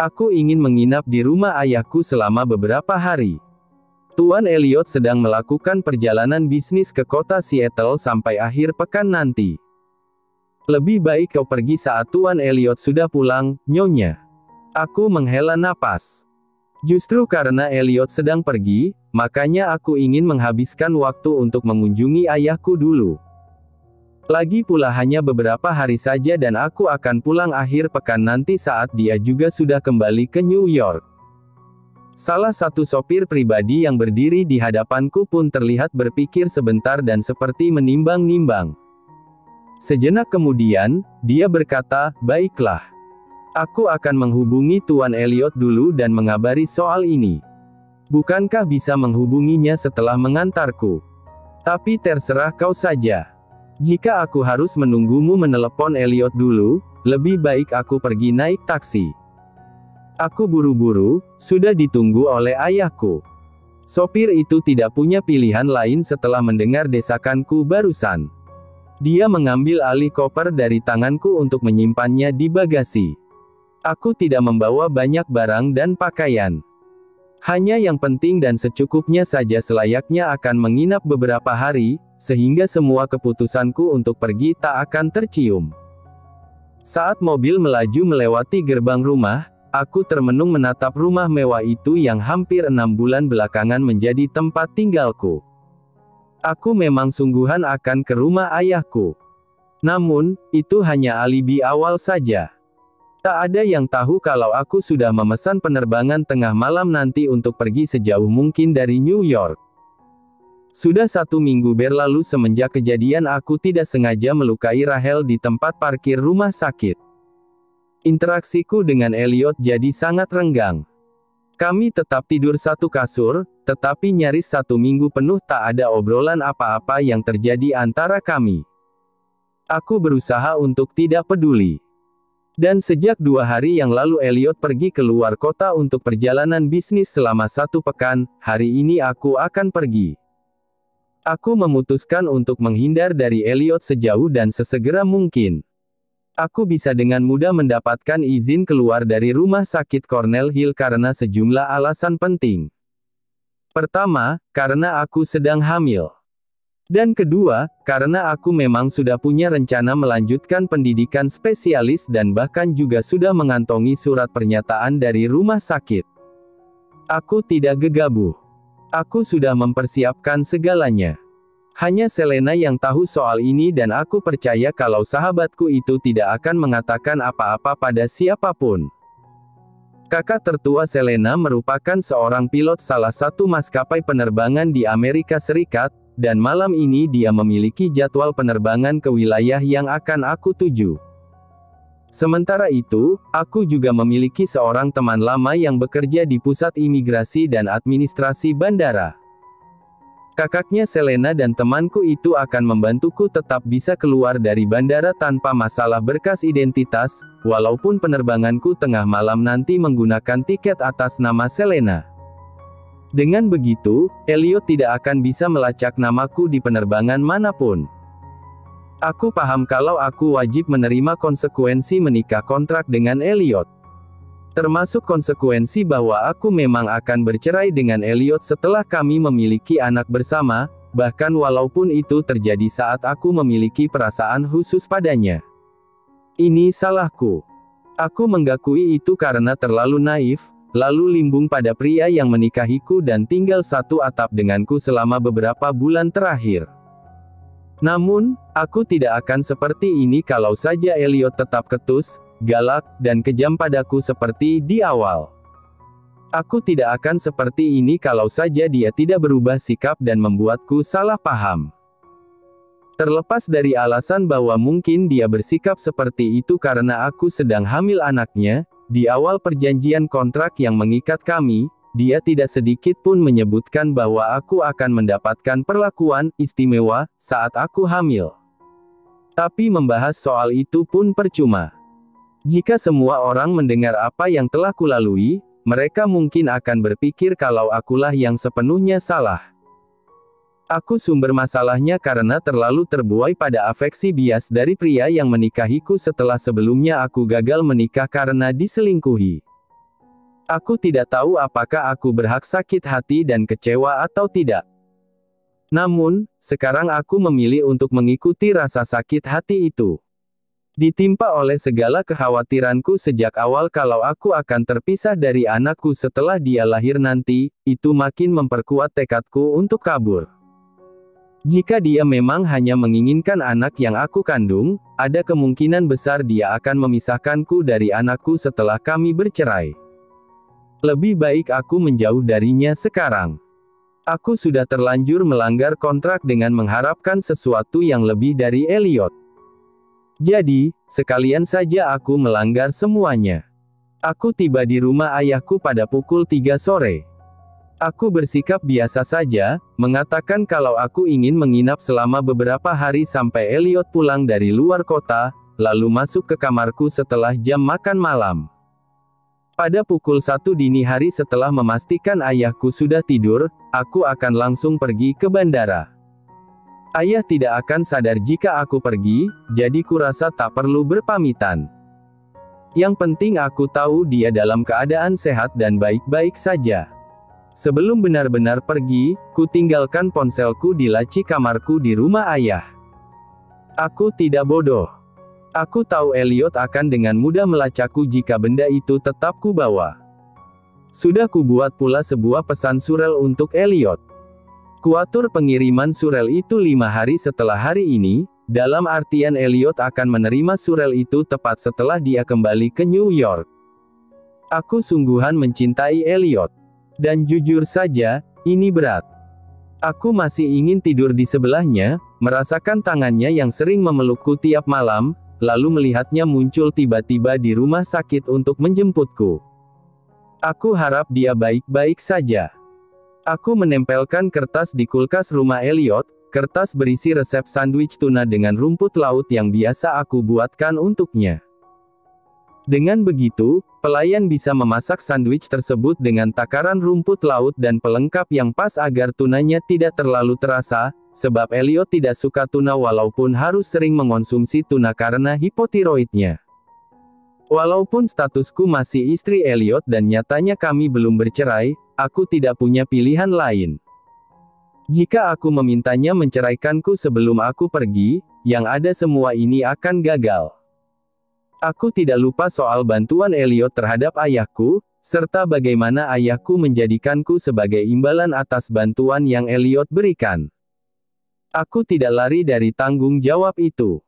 Aku ingin menginap di rumah ayahku selama beberapa hari. Tuan Elliot sedang melakukan perjalanan bisnis ke kota Seattle sampai akhir pekan nanti. Lebih baik kau pergi saat Tuan Elliot sudah pulang, Nyonya. Aku menghela napas. Justru karena Elliot sedang pergi, makanya aku ingin menghabiskan waktu untuk mengunjungi ayahku dulu. Lagi pula hanya beberapa hari saja dan aku akan pulang akhir pekan nanti saat dia juga sudah kembali ke New York. Salah satu sopir pribadi yang berdiri di hadapanku pun terlihat berpikir sebentar dan seperti menimbang-nimbang. Sejenak kemudian, dia berkata, "Baiklah. Aku akan menghubungi Tuan Elliot dulu dan mengabari soal ini. Bukankah bisa menghubunginya setelah mengantarku? Tapi terserah kau saja. Jika aku harus menunggumu menelepon Elliot dulu, lebih baik aku pergi naik taksi. Aku buru-buru, sudah ditunggu oleh ayahku." Sopir itu tidak punya pilihan lain setelah mendengar desakanku barusan. Dia mengambil alih koper dari tanganku untuk menyimpannya di bagasi. Aku tidak membawa banyak barang dan pakaian. Hanya yang penting dan secukupnya saja selayaknya akan menginap beberapa hari, sehingga semua keputusanku untuk pergi tak akan tercium. Saat mobil melaju melewati gerbang rumah, aku termenung menatap rumah mewah itu yang hampir 6 bulan belakangan menjadi tempat tinggalku. Aku memang sungguhan akan ke rumah ayahku. Namun, itu hanya alibi awal saja. Tak ada yang tahu kalau aku sudah memesan penerbangan tengah malam nanti untuk pergi sejauh mungkin dari New York. Sudah 1 minggu berlalu semenjak kejadian aku tidak sengaja melukai Rahel di tempat parkir rumah sakit. Interaksiku dengan Elliot jadi sangat renggang. Kami tetap tidur satu kasur, tetapi nyaris 1 minggu penuh tak ada obrolan apa-apa yang terjadi antara kami. Aku berusaha untuk tidak peduli. Dan sejak 2 hari yang lalu Elliot pergi keluar kota untuk perjalanan bisnis selama 1 pekan, hari ini aku akan pergi. Aku memutuskan untuk menghindar dari Elliot sejauh dan sesegera mungkin. Aku bisa dengan mudah mendapatkan izin keluar dari rumah sakit Cornell Hill karena sejumlah alasan penting. Pertama, karena aku sedang hamil. Dan kedua, karena aku memang sudah punya rencana melanjutkan pendidikan spesialis dan bahkan juga sudah mengantongi surat pernyataan dari rumah sakit. Aku tidak gegabah. Aku sudah mempersiapkan segalanya. Hanya Selena yang tahu soal ini dan aku percaya kalau sahabatku itu tidak akan mengatakan apa-apa pada siapapun. Kakak tertua Selena merupakan seorang pilot salah satu maskapai penerbangan di Amerika Serikat, dan malam ini dia memiliki jadwal penerbangan ke wilayah yang akan aku tuju. Sementara itu, aku juga memiliki seorang teman lama yang bekerja di pusat imigrasi dan administrasi bandara. Kakaknya Selena dan temanku itu akan membantuku tetap bisa keluar dari bandara tanpa masalah berkas identitas, walaupun penerbanganku tengah malam nanti menggunakan tiket atas nama Selena. Dengan begitu, Elliot tidak akan bisa melacak namaku di penerbangan manapun. Aku paham kalau aku wajib menerima konsekuensi menikah kontrak dengan Elliot. Termasuk konsekuensi bahwa aku memang akan bercerai dengan Elliot setelah kami memiliki anak bersama, bahkan walaupun itu terjadi saat aku memiliki perasaan khusus padanya. Ini salahku. Aku menggakui itu karena terlalu naif, lalu limbung pada pria yang menikahiku dan tinggal satu atap denganku selama beberapa bulan terakhir. Namun, aku tidak akan seperti ini kalau saja Elliot tetap ketus, galak, dan kejam padaku seperti di awal. Aku tidak akan seperti ini kalau saja dia tidak berubah sikap dan membuatku salah paham. Terlepas dari alasan bahwa mungkin dia bersikap seperti itu karena aku sedang hamil anaknya, di awal perjanjian kontrak yang mengikat kami, dia tidak sedikit pun menyebutkan bahwa aku akan mendapatkan perlakuan istimewa saat aku hamil. Tapi membahas soal itu pun percuma. Jika semua orang mendengar apa yang telah kulalui, mereka mungkin akan berpikir kalau akulah yang sepenuhnya salah. Aku sumber masalahnya karena terlalu terbuai pada afeksi bias dari pria yang menikahiku setelah sebelumnya aku gagal menikah karena diselingkuhi. Aku tidak tahu apakah aku berhak sakit hati dan kecewa atau tidak. Namun, sekarang aku memilih untuk mengikuti rasa sakit hati itu. Ditimpa oleh segala kekhawatiranku sejak awal kalau aku akan terpisah dari anakku setelah dia lahir nanti, itu makin memperkuat tekadku untuk kabur. Jika dia memang hanya menginginkan anak yang aku kandung, ada kemungkinan besar dia akan memisahkanku dari anakku setelah kami bercerai. Lebih baik aku menjauh darinya sekarang. Aku sudah terlanjur melanggar kontrak dengan mengharapkan sesuatu yang lebih dari Elliot. Jadi, sekalian saja aku melanggar semuanya. Aku tiba di rumah ayahku pada pukul 3 sore. Aku bersikap biasa saja, mengatakan kalau aku ingin menginap selama beberapa hari sampai Elliot pulang dari luar kota, lalu masuk ke kamarku setelah jam makan malam. Pada pukul 1 dini hari setelah memastikan ayahku sudah tidur, aku akan langsung pergi ke bandara. Ayah tidak akan sadar jika aku pergi, jadi kurasa tak perlu berpamitan. Yang penting aku tahu dia dalam keadaan sehat dan baik-baik saja. Sebelum benar-benar pergi, ku tinggalkan ponselku di laci kamarku di rumah ayah. Aku tidak bodoh. Aku tahu Elliot akan dengan mudah melacakku jika benda itu tetap ku bawa. Sudah ku buat pula sebuah pesan surel untuk Elliot. Kuatur pengiriman surel itu 5 hari setelah hari ini, dalam artian Elliot akan menerima surel itu tepat setelah dia kembali ke New York. Aku sungguhan mencintai Elliot. Dan jujur saja, ini berat. Aku masih ingin tidur di sebelahnya, merasakan tangannya yang sering memelukku tiap malam, lalu melihatnya muncul tiba-tiba di rumah sakit untuk menjemputku. Aku harap dia baik-baik saja. Aku menempelkan kertas di kulkas rumah Elliot, kertas berisi resep sandwich tuna dengan rumput laut yang biasa aku buatkan untuknya. Dengan begitu, pelayan bisa memasak sandwich tersebut dengan takaran rumput laut dan pelengkap yang pas agar tunanya tidak terlalu terasa, sebab Elliot tidak suka tuna walaupun harus sering mengonsumsi tuna karena hipotiroidnya. Walaupun statusku masih istri Elliot dan nyatanya kami belum bercerai, aku tidak punya pilihan lain. Jika aku memintanya menceraikanku sebelum aku pergi, yang ada semua ini akan gagal. Aku tidak lupa soal bantuan Elliot terhadap ayahku, serta bagaimana ayahku menjadikanku sebagai imbalan atas bantuan yang Elliot berikan. Aku tidak lari dari tanggung jawab itu.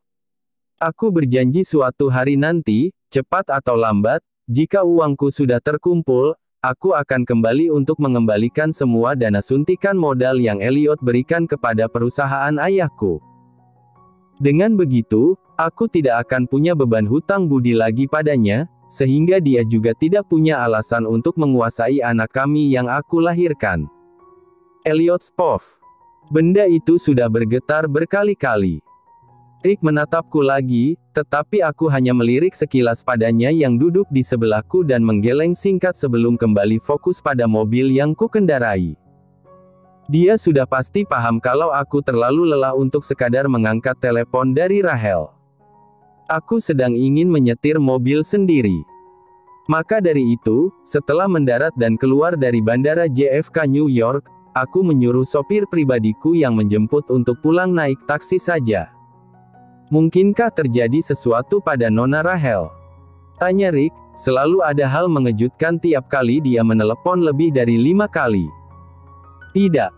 Aku berjanji suatu hari nanti, cepat atau lambat, jika uangku sudah terkumpul, aku akan kembali untuk mengembalikan semua dana suntikan modal yang Elliot berikan kepada perusahaan ayahku. Dengan begitu, aku tidak akan punya beban hutang budi lagi padanya, sehingga dia juga tidak punya alasan untuk menguasai anak kami yang aku lahirkan. Elliot Spoff. Benda itu sudah bergetar berkali-kali. Rick menatapku lagi, tetapi aku hanya melirik sekilas padanya yang duduk di sebelahku dan menggeleng singkat sebelum kembali fokus pada mobil yang ku kendarai. Dia sudah pasti paham kalau aku terlalu lelah untuk sekadar mengangkat telepon dari Rachel. Aku sedang ingin menyetir mobil sendiri. Maka dari itu, setelah mendarat dan keluar dari bandara JFK New York, aku menyuruh sopir pribadiku yang menjemput untuk pulang naik taksi saja. Mungkinkah terjadi sesuatu pada Nona Rachel? Tanya Rick, selalu ada hal mengejutkan tiap kali dia menelepon lebih dari 5 kali. Tidak.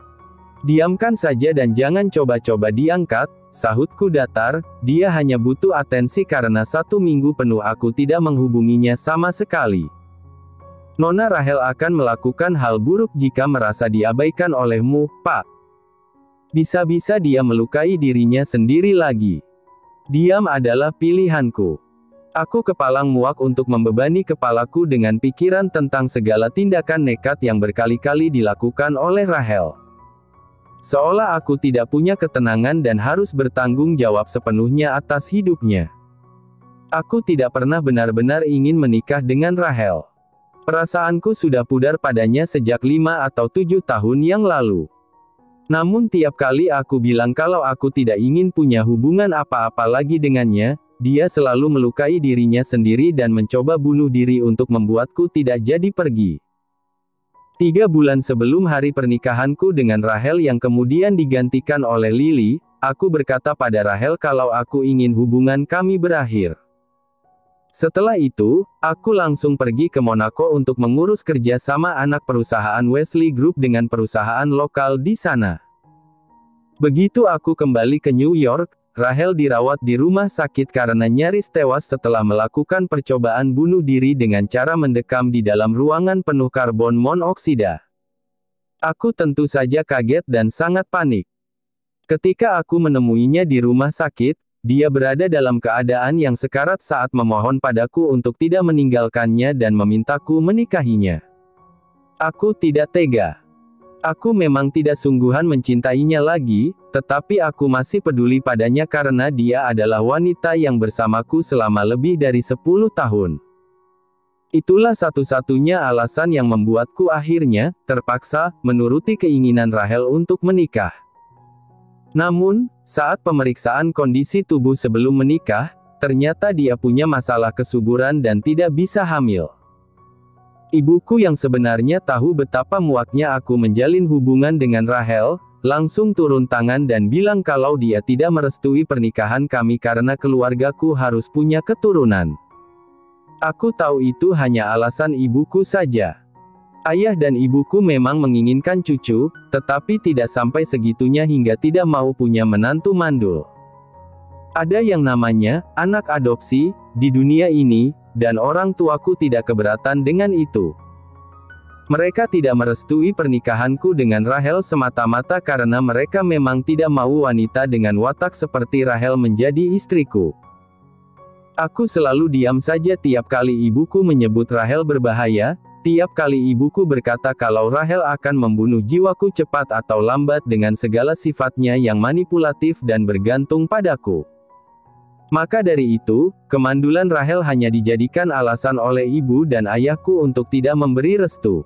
Diamkan saja dan jangan coba-coba diangkat, sahutku datar, dia hanya butuh atensi karena 1 minggu penuh aku tidak menghubunginya sama sekali. Nona Rachel akan melakukan hal buruk jika merasa diabaikan olehmu, Pak. Bisa-bisa dia melukai dirinya sendiri lagi. Diam adalah pilihanku. Aku kepalang muak untuk membebani kepalaku dengan pikiran tentang segala tindakan nekat yang berkali-kali dilakukan oleh Rachel. Seolah aku tidak punya ketenangan dan harus bertanggung jawab sepenuhnya atas hidupnya. Aku tidak pernah benar-benar ingin menikah dengan Rachel. Perasaanku sudah pudar padanya sejak 5 atau 7 tahun yang lalu. Namun tiap kali aku bilang kalau aku tidak ingin punya hubungan apa-apa lagi dengannya, dia selalu melukai dirinya sendiri dan mencoba bunuh diri untuk membuatku tidak jadi pergi. 3 bulan sebelum hari pernikahanku dengan Rachel yang kemudian digantikan oleh Lily, aku berkata pada Rachel kalau aku ingin hubungan kami berakhir. Setelah itu, aku langsung pergi ke Monaco untuk mengurus kerja sama anak perusahaan Wesley Group dengan perusahaan lokal di sana. Begitu aku kembali ke New York, Rachel dirawat di rumah sakit karena nyaris tewas setelah melakukan percobaan bunuh diri dengan cara mendekam di dalam ruangan penuh karbon monoksida. Aku tentu saja kaget dan sangat panik. Ketika aku menemuinya di rumah sakit, dia berada dalam keadaan yang sekarat saat memohon padaku untuk tidak meninggalkannya dan memintaku menikahinya. Aku tidak tega. Aku memang tidak sungguhan mencintainya lagi, tetapi aku masih peduli padanya karena dia adalah wanita yang bersamaku selama lebih dari 10 tahun. Itulah satu-satunya alasan yang membuatku akhirnya, terpaksa, menuruti keinginan Rachel untuk menikah. Namun, saat pemeriksaan kondisi tubuh sebelum menikah, ternyata dia punya masalah kesuburan dan tidak bisa hamil. Ibuku yang sebenarnya tahu betapa muaknya aku menjalin hubungan dengan Rachel, langsung turun tangan dan bilang kalau dia tidak merestui pernikahan kami karena keluargaku harus punya keturunan. Aku tahu itu hanya alasan ibuku saja. Ayah dan ibuku memang menginginkan cucu, tetapi tidak sampai segitunya hingga tidak mau punya menantu mandul. Ada yang namanya anak adopsi di dunia ini, dan orang tuaku tidak keberatan dengan itu. Mereka tidak merestui pernikahanku dengan Rachel semata-mata karena mereka memang tidak mau wanita dengan watak seperti Rachel menjadi istriku. Aku selalu diam saja tiap kali ibuku menyebut Rachel berbahaya, tiap kali ibuku berkata kalau Rachel akan membunuh jiwaku cepat atau lambat dengan segala sifatnya yang manipulatif dan bergantung padaku. Maka dari itu, kemandulan Rachel hanya dijadikan alasan oleh ibu dan ayahku untuk tidak memberi restu.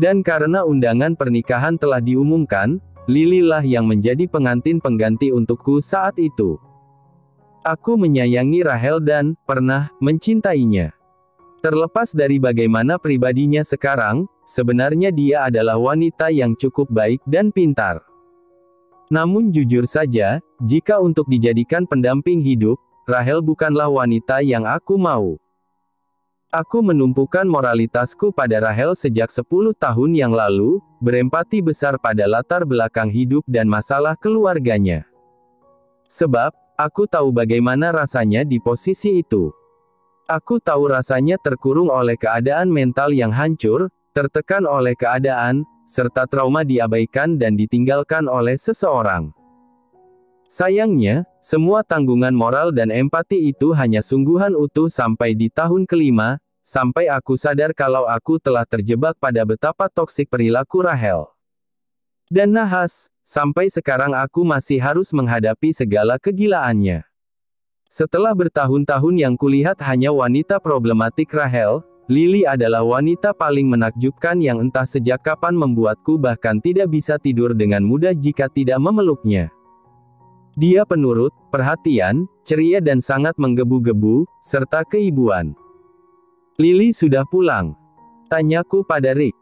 Dan karena undangan pernikahan telah diumumkan, Lily lah yang menjadi pengantin pengganti untukku saat itu. Aku menyayangi Rachel dan pernah mencintainya. Terlepas dari bagaimana pribadinya sekarang, sebenarnya dia adalah wanita yang cukup baik dan pintar. Namun jujur saja, jika untuk dijadikan pendamping hidup, Rachel bukanlah wanita yang aku mau. Aku menumpukan moralitasku pada Rachel sejak 10 tahun yang lalu, berempati besar pada latar belakang hidup dan masalah keluarganya. Sebab, aku tahu bagaimana rasanya di posisi itu. Aku tahu rasanya terkurung oleh keadaan mental yang hancur, tertekan oleh keadaan, serta trauma diabaikan dan ditinggalkan oleh seseorang. Sayangnya, semua tanggungan moral dan empati itu hanya sungguhan utuh sampai di tahun kelima, sampai aku sadar kalau aku telah terjebak pada betapa toksik perilaku Rachel. Dan nahas, sampai sekarang aku masih harus menghadapi segala kegilaannya. Setelah bertahun-tahun yang kulihat hanya wanita problematik Rachel, Lily adalah wanita paling menakjubkan yang entah sejak kapan membuatku bahkan tidak bisa tidur dengan mudah jika tidak memeluknya. Dia penurut, perhatian, ceria dan sangat menggebu-gebu, serta keibuan. Lily sudah pulang? Tanyaku pada Rick.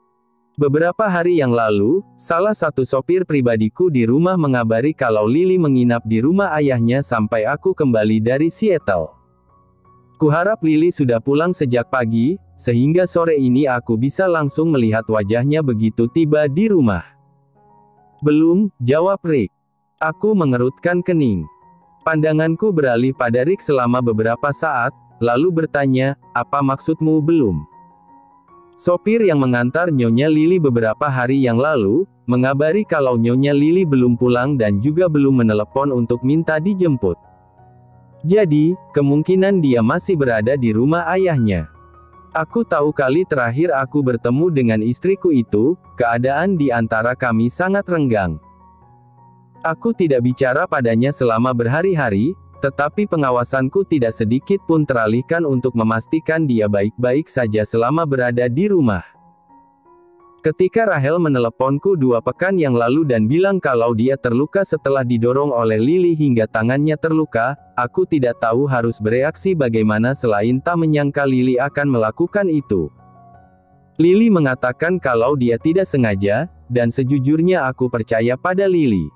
Beberapa hari yang lalu, salah satu sopir pribadiku di rumah mengabari kalau Lily menginap di rumah ayahnya sampai aku kembali dari Seattle. Kuharap Lily sudah pulang sejak pagi, sehingga sore ini aku bisa langsung melihat wajahnya begitu tiba di rumah. Belum, jawab Rick. Aku mengerutkan kening. Pandanganku beralih pada Rick selama beberapa saat, lalu bertanya, apa maksudmu belum? Sopir yang mengantar Nyonya Lily beberapa hari yang lalu, mengabari kalau Nyonya Lily belum pulang dan juga belum menelepon untuk minta dijemput. Jadi, kemungkinan dia masih berada di rumah ayahnya. Aku tahu kali terakhir aku bertemu dengan istriku itu, keadaan di antara kami sangat renggang. Aku tidak bicara padanya selama berhari-hari, tetapi pengawasanku tidak sedikit pun teralihkan untuk memastikan dia baik-baik saja selama berada di rumah. Ketika Rahel meneleponku 2 pekan yang lalu dan bilang kalau dia terluka setelah didorong oleh Lily hingga tangannya terluka, aku tidak tahu harus bereaksi bagaimana selain tak menyangka Lily akan melakukan itu. Lily mengatakan kalau dia tidak sengaja, dan sejujurnya aku percaya pada Lily.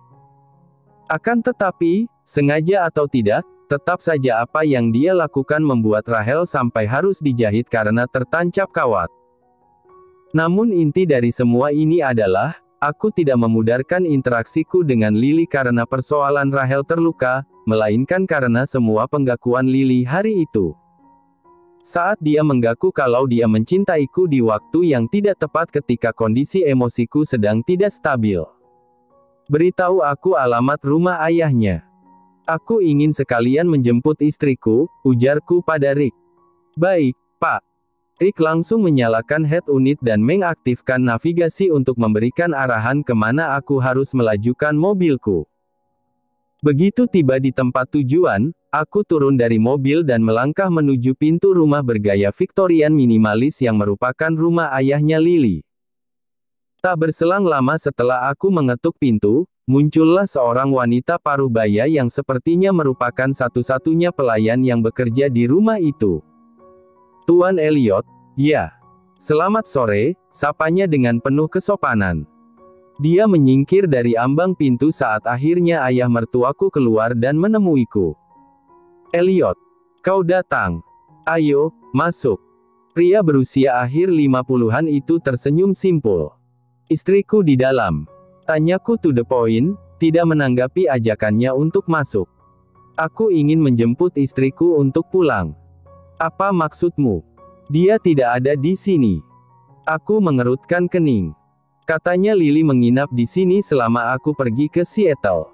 Akan tetapi, sengaja atau tidak, tetap saja apa yang dia lakukan membuat Rahel sampai harus dijahit karena tertancap kawat. Namun inti dari semua ini adalah, aku tidak memudarkan interaksiku dengan Lily karena persoalan Rahel terluka, melainkan karena semua pengakuan Lily hari itu. Saat dia mengaku kalau dia mencintaiku di waktu yang tidak tepat ketika kondisi emosiku sedang tidak stabil. Beritahu aku alamat rumah ayahnya. Aku ingin sekalian menjemput istriku, ujarku pada Rick. Baik, Pak. Rick langsung menyalakan head unit dan mengaktifkan navigasi untuk memberikan arahan kemana aku harus melajukan mobilku. Begitu tiba di tempat tujuan, aku turun dari mobil dan melangkah menuju pintu rumah bergaya Victorian minimalis yang merupakan rumah ayahnya Lily. Tak berselang lama setelah aku mengetuk pintu, muncullah seorang wanita paruh baya yang sepertinya merupakan satu-satunya pelayan yang bekerja di rumah itu. Tuan Elliot, ya. Selamat sore, sapanya dengan penuh kesopanan. Dia menyingkir dari ambang pintu saat akhirnya ayah mertuaku keluar dan menemuiku. Elliot, kau datang. Ayo, masuk. Pria berusia akhir 50-an itu tersenyum simpul. Istriku di dalam. Tanyaku to the point, tidak menanggapi ajakannya untuk masuk. Aku ingin menjemput istriku untuk pulang. Apa maksudmu? Dia tidak ada di sini. Aku mengerutkan kening. Katanya Lily menginap di sini selama aku pergi ke Seattle.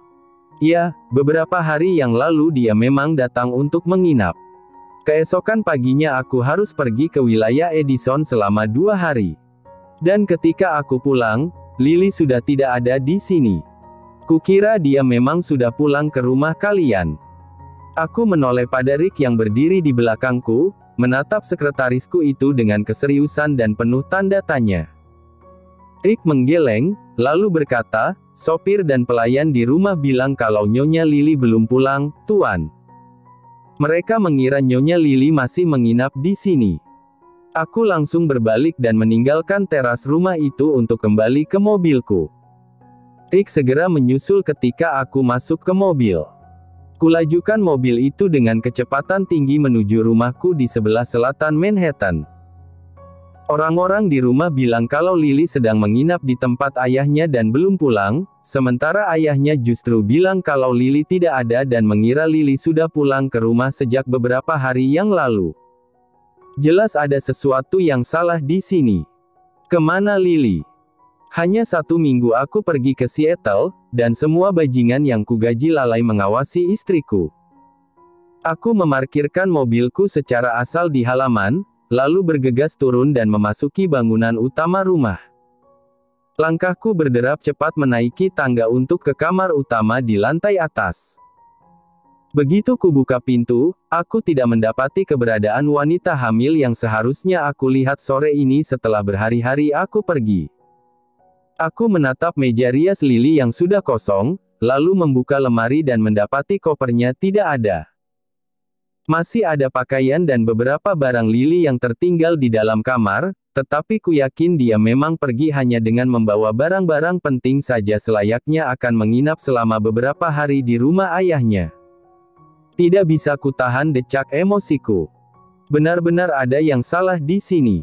Ya, beberapa hari yang lalu dia memang datang untuk menginap. Keesokan paginya aku harus pergi ke wilayah Edison selama 2 hari. Dan ketika aku pulang, Lily sudah tidak ada di sini. Kukira dia memang sudah pulang ke rumah kalian. Aku menoleh pada Rick yang berdiri di belakangku, menatap sekretarisku itu dengan keseriusan dan penuh tanda tanya. Rick menggeleng, lalu berkata, sopir dan pelayan di rumah bilang kalau Nyonya Lily belum pulang, Tuan. Mereka mengira Nyonya Lily masih menginap di sini. Aku langsung berbalik dan meninggalkan teras rumah itu untuk kembali ke mobilku. Rick segera menyusul ketika aku masuk ke mobil. Kulajukan mobil itu dengan kecepatan tinggi menuju rumahku di sebelah selatan Manhattan. Orang-orang di rumah bilang kalau Lily sedang menginap di tempat ayahnya dan belum pulang, sementara ayahnya justru bilang kalau Lily tidak ada dan mengira Lily sudah pulang ke rumah sejak beberapa hari yang lalu. Jelas ada sesuatu yang salah di sini. Kemana Lily? Hanya 1 minggu aku pergi ke Seattle, dan semua bajingan yang kugaji lalai mengawasi istriku. Aku memarkirkan mobilku secara asal di halaman, lalu bergegas turun dan memasuki bangunan utama rumah. Langkahku berderap cepat menaiki tangga untuk ke kamar utama di lantai atas. Begitu kubuka pintu, aku tidak mendapati keberadaan wanita hamil yang seharusnya aku lihat sore ini setelah berhari-hari aku pergi. Aku menatap meja rias Lily yang sudah kosong, lalu membuka lemari dan mendapati kopernya tidak ada. Masih ada pakaian dan beberapa barang Lily yang tertinggal di dalam kamar, tetapi ku yakin dia memang pergi hanya dengan membawa barang-barang penting saja selayaknya akan menginap selama beberapa hari di rumah ayahnya. Tidak bisa kutahan decak emosiku. Benar-benar ada yang salah di sini.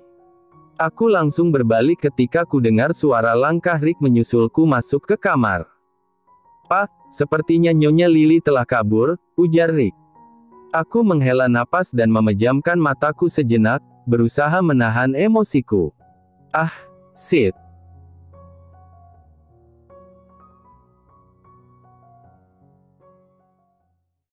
Aku langsung berbalik ketika ku dengar suara langkah Rick menyusulku masuk ke kamar. Pak, sepertinya Nyonya Lily telah kabur, ujar Rick. Aku menghela napas dan memejamkan mataku sejenak, berusaha menahan emosiku. Ah, shit.